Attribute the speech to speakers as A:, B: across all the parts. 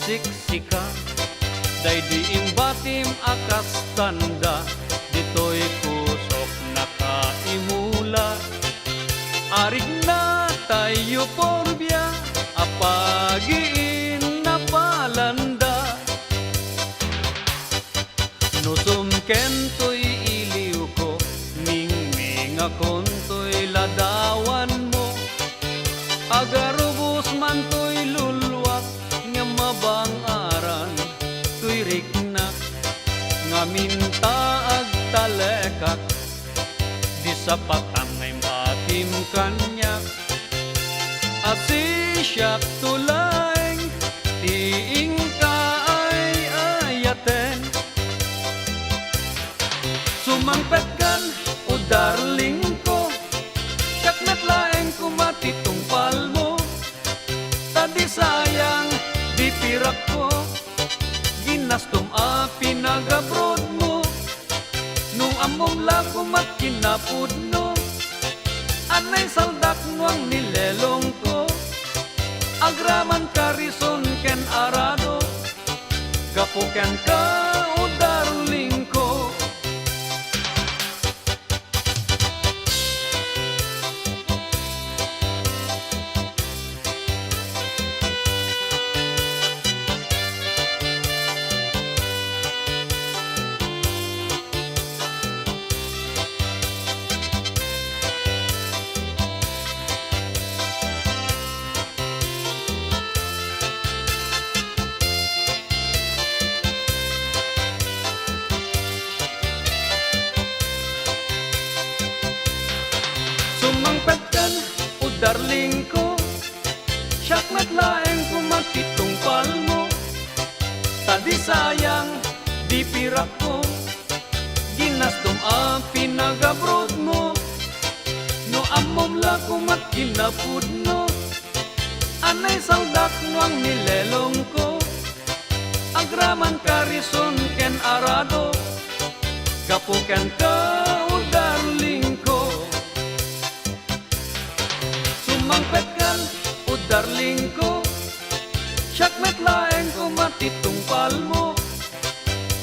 A: siksika, day di imbatim akas tanda, dito'y kusok nakaimula. Arig na tayo porbya, apagiin na palanda. Nusumken to'y iliw ko, mingming akon to'y ladawan mo. Agarubos man to'y lulwat, nga mabangaran to'y riknak. Nga mintaag talekak, di sapat ang ngay matim kanyak. Asisyak tulang, tiing ka ay ayaten. Sumangpet kan, o darling ko, siyak metlaeng kumatitong palmo. Tadi sayang, di pirak ko, ginastom a pinagabrod mo. Nung amom la kumat kinapudno, anay saldak nuang nilelong ko. Agraman karison ken arado, gapuken ka o darling ko. Sumangpetkan, o darling ko, siyak matlaeng kumatitong palmo. Tadi sayang, di pirak ko, ginastom a pinagabrod mo. No amom la kumat kinapudno, anay saldak nuang nilelong ko. Agraman karison ken arado, gapuken ka o darling ko. Sumangpetkan, o darling ko, siyak metlaeng kumatitong palmo.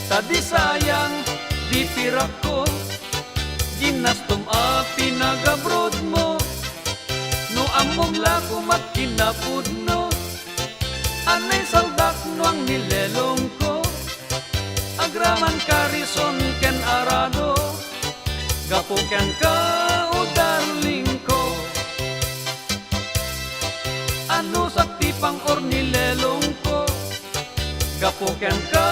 A: Tadi sayang, di pirak ko, ginastom a pinagabrod mo. No amom la kumat kinapudno, anay saldak nuang nilelong ko. Agraman karison ken arado, gapuken ka o darling ko. Ano sakti pang or nilelong ko, gapuken ka